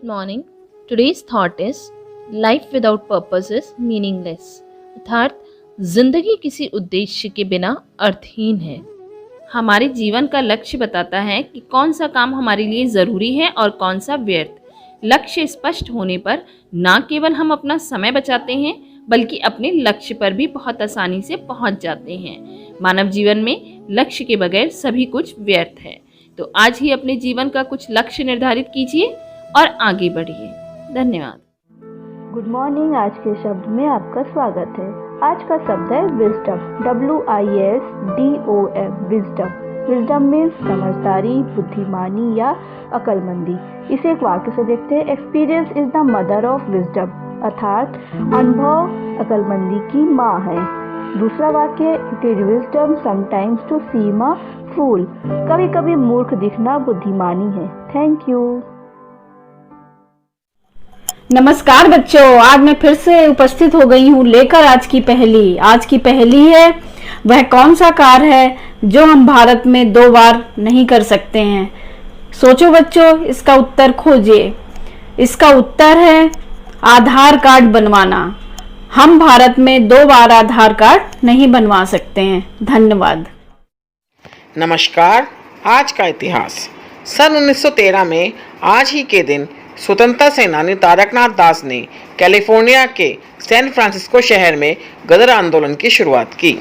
Morning. Today's thought is life without purpose is meaningless, अर्थात जिंदगी किसी उद्देश्य के बिना अर्थहीन है। हमारे जीवन का लक्ष्य बताता है कि कौन सा काम हमारे लिए ज़रूरी है और कौन सा व्यर्थ। लक्ष्य स्पष्ट होने पर न केवल हम अपना समय बचाते हैं बल्कि अपने लक्ष्य पर भी बहुत आसानी से पहुंच जाते हैं। मानव जीवन में लक्ष्य के बगैर सभी कुछ व्यर्थ है। तो आज ही अपने जीवन का कुछ लक्ष्य निर्धारित कीजिए और आगे बढ़िए। धन्यवाद। Good morning. आज के शब्द में आपका स्वागत है। आज का शब्द है wisdom, WISDOM, wisdom. Wisdom means समझदारी, बुद्धिमानी या अकलमंदी। इसे एक वाक्य से देखते हैं। Experience is the mother of wisdom, अर्थात अनुभव अकलमंदी की माँ है। दूसरा वाक्य, it is wisdom sometimes to seem a fool, कभी कभी मूर्ख दिखना बुद्धिमानी है। Thank you. नमस्कार बच्चों, आज मैं फिर से उपस्थित हो गई हूँ लेकर आज की पहेली है वह कौन सा कार्य है जो हम भारत में 2 बार नहीं कर सकते हैं। सोचो बच्चों, इसका उत्तर खोजिए। इसका उत्तर है आधार कार्ड बनवाना। हम भारत में 2 बार आधार कार्ड नहीं बनवा सकते हैं। धन्यवाद। नमस्कार। आज का इतिहास। सन 1913 में आज ही के दिन स्वतंत्रता सेनानी तारकनाथ दास ने कैलिफोर्निया के सैन फ्रांसिस्को शहर में गदर आंदोलन की शुरुआत की।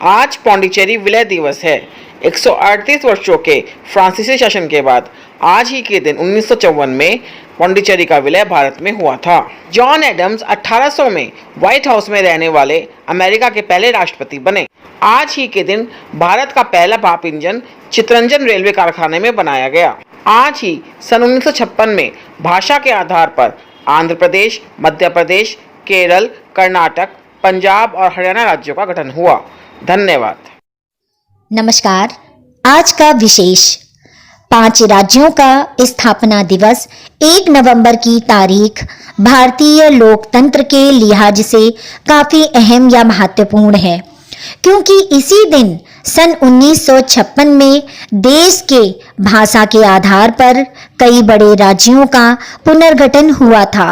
आज पौंडीचेरी विलय दिवस है। 138 वर्षों के फ्रांसीसी शासन के बाद आज ही के दिन 1954 में पौंडीचेरी का विलय भारत में हुआ था। जॉन एडम्स 1800 में व्हाइट हाउस में रहने वाले अमेरिका के पहले राष्ट्रपति बने। आज ही के दिन भारत का पहला भाप इंजन चितरंजन रेलवे कारखाने में बनाया गया। आज ही सन 1956 में भाषा के आधार पर आंध्र प्रदेश, मध्य प्रदेश, केरल, कर्नाटक, पंजाब और हरियाणा राज्यों का गठन हुआ। धन्यवाद। नमस्कार। आज का विशेष 5 राज्यों का स्थापना दिवस 1 नवंबर की तारीख भारतीय लोकतंत्र के लिहाज से काफी अहम या महत्वपूर्ण है, क्योंकि इसी दिन सन 1956 में देश के भाषा के आधार पर कई बड़े राज्यों का पुनर्गठन हुआ था।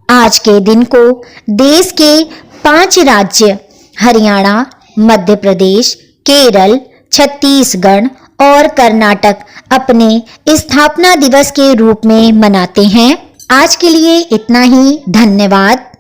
आज के दिन को देश के 5 राज्य हरियाणा, मध्य प्रदेश, केरल, छत्तीसगढ़ और कर्नाटक अपने स्थापना दिवस के रूप में मनाते हैं। आज के लिए इतना ही। धन्यवाद।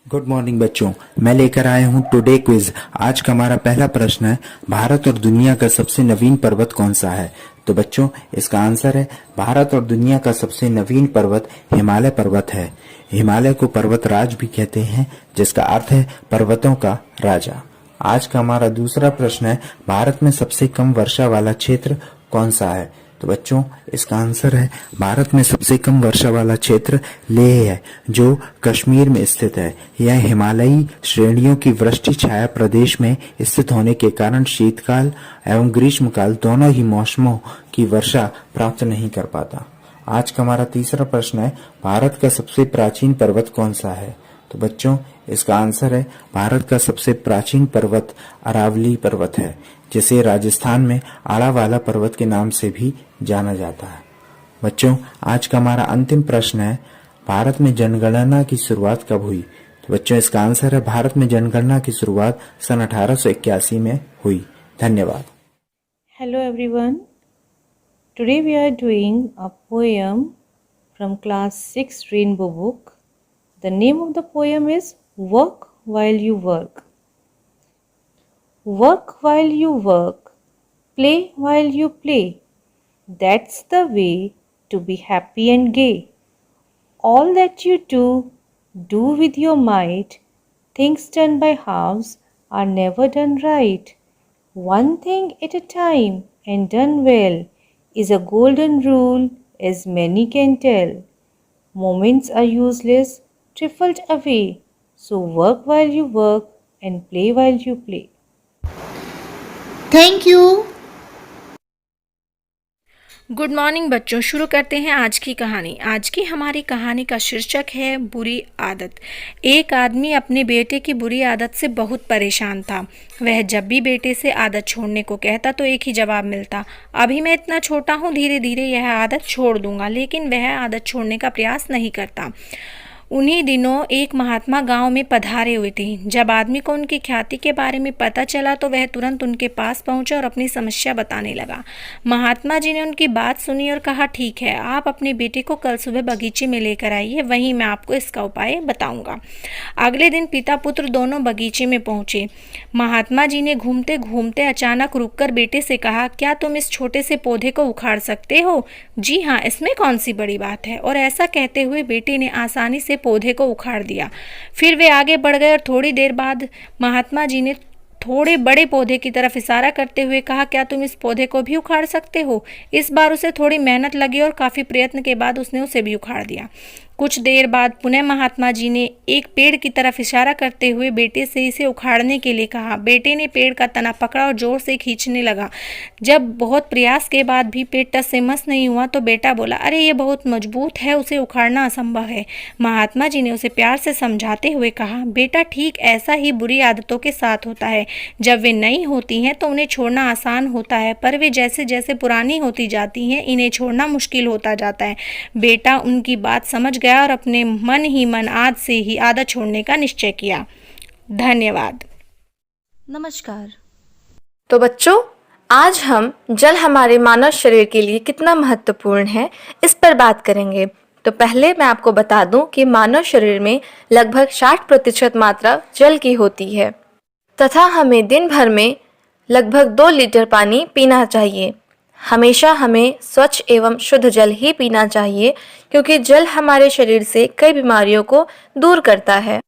गुड मॉर्निंग बच्चों, मैं लेकर आया हूँ टुडे क्विज। आज का हमारा पहला प्रश्न है, भारत और दुनिया का सबसे नवीन पर्वत कौन सा है? तो बच्चों, इसका आंसर है भारत और दुनिया का सबसे नवीन पर्वत हिमालय पर्वत है। हिमालय को पर्वतराज भी कहते हैं, जिसका अर्थ है पर्वतों का राजा। आज का हमारा दूसरा प्रश्न है, भारत में सबसे कम वर्षा वाला क्षेत्र कौन सा है? तो बच्चों, इसका आंसर है भारत में सबसे कम वर्षा वाला क्षेत्र लेह है, जो कश्मीर में स्थित है। यह हिमालयी श्रेणियों की वृष्टि छाया प्रदेश में स्थित होने के कारण शीतकाल एवं ग्रीष्मकाल दोनों ही मौसमों की वर्षा प्राप्त नहीं कर पाता। आज का हमारा तीसरा प्रश्न है, भारत का सबसे प्राचीन पर्वत कौन सा है? तो बच्चों, इसका आंसर है भारत का सबसे प्राचीन पर्वत अरावली पर्वत है, जिसे राजस्थान में आड़ावाला पर्वत के नाम से भी जाना जाता है। बच्चों, आज का हमारा अंतिम प्रश्न है, भारत में जनगणना की शुरुआत कब हुई? तो बच्चों, इसका आंसर है भारत में जनगणना की शुरुआत सन 1881 में हुई। धन्यवाद। Hello everyone. Today we are doing a poem from class 6 Rainbow book. The name of the poem is Work While You Work. Work while you work, play while you play. That's the way to be happy and gay. All that you do with your might. Things done by halves are never done right. One thing at a time and done well is a golden rule, as many can tell. Moments are useless, trifled away. So work while you work and play while you play. Thank you. Good morning बच्चों। शुरू करते हैं आज की कहानी। आज की हमारी कहानी का शीर्षक है बुरी आदत। एक आदमी अपने बेटे की बुरी आदत से बहुत परेशान था। वह जब भी बेटे से आदत छोड़ने को कहता तो एक ही जवाब मिलता, अभी मैं इतना छोटा हूँ, धीरे धीरे यह आदत छोड़ दूंगा। लेकिन वह आदत छोड़ने का प्रयास नहीं करता। उन्हीं दिनों एक महात्मा गांव में पधारे हुए थे। जब आदमी को उनकी ख्याति के बारे में पता चला तो वह तुरंत उनके पास पहुंचा और अपनी समस्या बताने लगा। महात्मा जी ने उनकी बात सुनी और कहा, ठीक है, आप अपने बेटे को कल सुबह बगीचे में लेकर आइए, वहीं मैं आपको इसका उपाय बताऊंगा। अगले दिन पिता पुत्र दोनों बगीचे में पहुंचे। महात्मा जी ने घूमते घूमते अचानक रुककर बेटे से कहा, क्या तुम इस छोटे से पौधे को उखाड़ सकते हो? जी हाँ, इसमें कौन सी बड़ी बात है। और ऐसा कहते हुए बेटे ने आसानी से पौधे को उखाड़ दिया। फिर वे आगे बढ़ गए और थोड़ी देर बाद महात्मा जी ने थोड़े बड़े पौधे की तरफ इशारा करते हुए कहा, क्या तुम इस पौधे को भी उखाड़ सकते हो? इस बार उसे थोड़ी मेहनत लगी और काफ़ी प्रयत्न के बाद उसने उसे भी उखाड़ दिया। कुछ देर बाद पुनः महात्मा जी ने एक पेड़ की तरफ इशारा करते हुए बेटे से इसे उखाड़ने के लिए कहा। बेटे ने पेड़ का तना पकड़ा और जोर से खींचने लगा। जब बहुत प्रयास के बाद भी पेड़ टस से मस नहीं हुआ तो बेटा बोला, अरे ये बहुत मजबूत है, उसे उखाड़ना असंभव है। महात्मा जी ने उसे प्यार से समझाते हुए कहा, बेटा ठीक ऐसा ही बुरी आदतों के साथ होता है। जब वे नई होती हैं तो उन्हें छोड़ना आसान होता है, पर वे जैसे जैसे पुरानी होती जाती हैं इन्हें छोड़ना मुश्किल होता जाता है। बेटा उनकी बात समझ गया और अपने मन ही मन आज से ही आदत छोड़ने का निश्चय किया। धन्यवाद। नमस्कार। तो बच्चों, आज हम जल हमारे मानव शरीर के लिए कितना महत्वपूर्ण है इस पर बात करेंगे। तो पहले मैं आपको बता दूं कि मानव शरीर में लगभग 60% मात्रा जल की होती है तथा हमें दिन भर में लगभग 2 लीटर पानी पीना चाहिए। हमेशा हमें स्वच्छ एवं शुद्ध जल ही पीना चाहिए, क्योंकि जल हमारे शरीर से कई बीमारियों को दूर करता है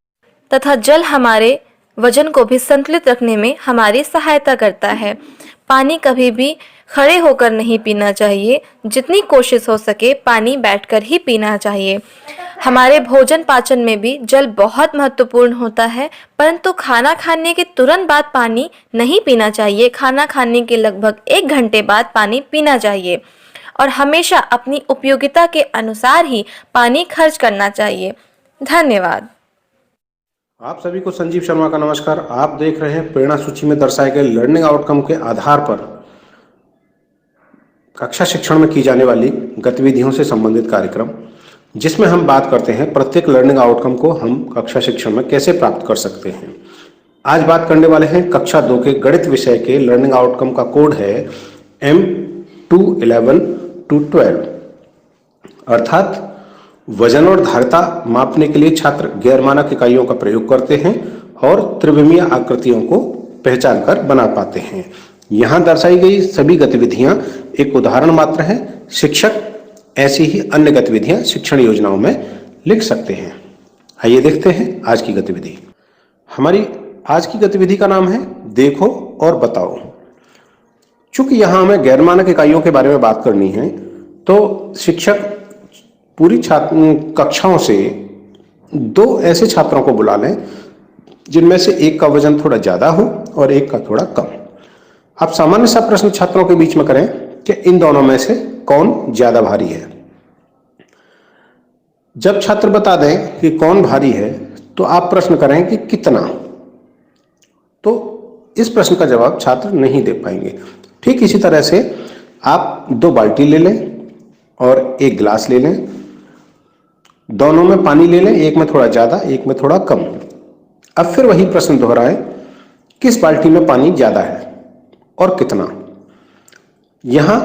तथा जल हमारे वजन को भी संतुलित रखने में हमारी सहायता करता है। पानी कभी भी खड़े होकर नहीं पीना चाहिए। जितनी कोशिश हो सके पानी बैठकर ही पीना चाहिए। हमारे भोजन पाचन में भी जल बहुत महत्वपूर्ण होता है, परंतु खाना खाने के तुरंत बाद पानी नहीं पीना चाहिए। खाना खाने के लगभग 1 घंटे बाद पानी पीना चाहिए और हमेशा अपनी उपयोगिता के अनुसार ही पानी खर्च करना चाहिए। धन्यवाद। आप सभी को संजीव शर्मा का नमस्कार। आप देख रहे हैं प्रेरणा सूची में दर्शाए गए लर्निंग आउटकम के आधार पर कक्षा शिक्षण में की जाने वाली गतिविधियों से संबंधित कार्यक्रम, जिसमें हम बात करते हैं प्रत्येक लर्निंग आउटकम को हम कक्षा शिक्षण में कैसे प्राप्त कर सकते हैं। आज बात करने वाले हैं कक्षा 2 के गणित विषय के लर्निंग आउटकम का कोड है M211-12, अर्थात वजन और धारिता मापने के लिए छात्र गैर मानक इकाइयों का प्रयोग करते हैं और त्रिविमीय आकृतियों को पहचान कर बना पाते हैं। यहाँ दर्शाई गई सभी गतिविधियां एक उदाहरण मात्र है। शिक्षक ऐसी ही अन्य गतिविधियां शिक्षण योजनाओं में लिख सकते हैं। आइए देखते हैं आज की गतिविधि। हमारी आज की गतिविधि का नाम है देखो और बताओ। चूंकि यहाँ हमें गैर मानक इकाइयों के बारे में बात करनी है, तो शिक्षक पूरी कक्षाओं से 2 ऐसे छात्रों को बुला लें जिनमें से एक का वजन थोड़ा ज्यादा हो और एक का थोड़ा कम। आप सामान्य सा प्रश्न छात्रों के बीच में करें कि इन दोनों में से कौन ज्यादा भारी है। जब छात्र बता दें कि कौन भारी है तो आप प्रश्न करें कि कितना। तो इस प्रश्न का जवाब छात्र नहीं दे पाएंगे। ठीक इसी तरह से आप 2 बाल्टी ले लें और 1 गिलास ले लें। दोनों में पानी ले लें, एक में थोड़ा ज्यादा एक में थोड़ा कम। अब फिर वही प्रश्न दोहराएं, किस बाल्टी में पानी ज्यादा है और कितना। यहां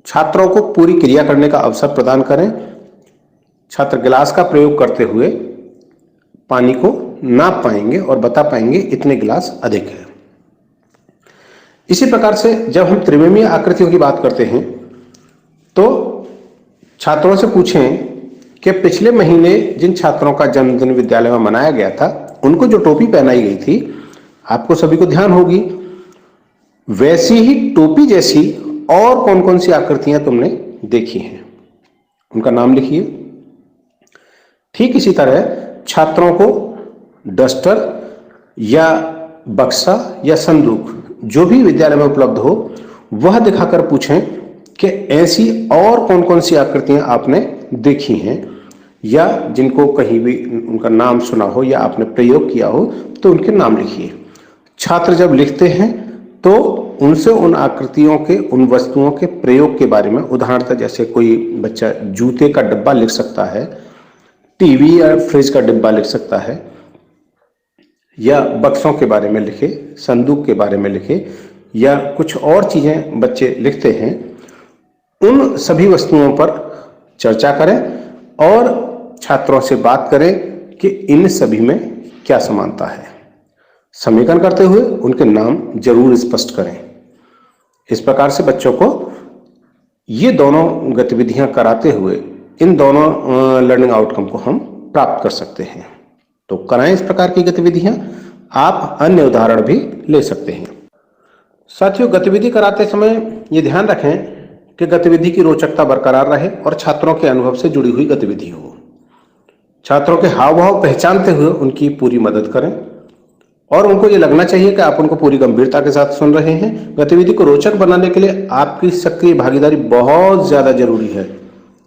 छात्रों को पूरी क्रिया करने का अवसर प्रदान करें। छात्र गिलास का प्रयोग करते हुए पानी को नाप पाएंगे और बता पाएंगे इतने गिलास अधिक है। इसी प्रकार से जब हम त्रिविमीय आकृतियों की बात करते हैं तो छात्रों से पूछें कि पिछले महीने जिन छात्रों का जन्मदिन विद्यालय में मनाया गया था उनको जो टोपी पहनाई गई थी, आपको सभी को ध्यान होगी, वैसी ही टोपी जैसी और कौन कौन सी आकृतियां तुमने देखी हैं, उनका नाम लिखिए। ठीक इसी तरह छात्रों को डस्टर या बक्सा या संदूक जो भी विद्यालय में उपलब्ध हो वह दिखाकर पूछें कि ऐसी और कौन कौन सी आकृतियां आपने देखी हैं या जिनको कहीं भी उनका नाम सुना हो या आपने प्रयोग किया हो, तो उनके नाम लिखिए। छात्र जब लिखते हैं तो उनसे उन आकृतियों के, उन वस्तुओं के प्रयोग के बारे में, उदाहरणतः जैसे कोई बच्चा जूते का डिब्बा लिख सकता है, टीवी या फ्रिज का डिब्बा लिख सकता है, या बक्सों के बारे में लिखे, संदूक के बारे में लिखे, या कुछ और चीजें बच्चे लिखते हैं, उन सभी वस्तुओं पर चर्चा करें और छात्रों से बात करें कि इन सभी में क्या समानता है। समीकरण करते हुए उनके नाम जरूर स्पष्ट करें। इस प्रकार से बच्चों को ये दोनों गतिविधियां कराते हुए इन दोनों लर्निंग आउटकम को हम प्राप्त कर सकते हैं। तो कराएं इस प्रकार की गतिविधियां। आप अन्य उदाहरण भी ले सकते हैं। साथियों, गतिविधि कराते समय ये ध्यान रखें कि गतिविधि की रोचकता बरकरार रहे और छात्रों के अनुभव से जुड़ी हुई गतिविधि हो। छात्रों के हाव भाव पहचानते हुए उनकी पूरी मदद करें और उनको ये लगना चाहिए कि आप उनको पूरी गंभीरता के साथ सुन रहे हैं। गतिविधि को रोचक बनाने के लिए आपकी सक्रिय भागीदारी बहुत ज्यादा जरूरी है,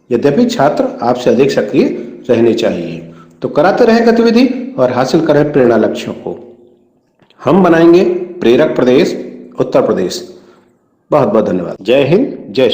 यद्यपि छात्र आपसे अधिक सक्रिय रहने चाहिए। तो कराते रहें गतिविधि और हासिल करें प्रेरणा लक्ष्यों को। हम बनाएंगे प्रेरक प्रदेश उत्तर प्रदेश। बहुत बहुत धन्यवाद। जय हिंद, जय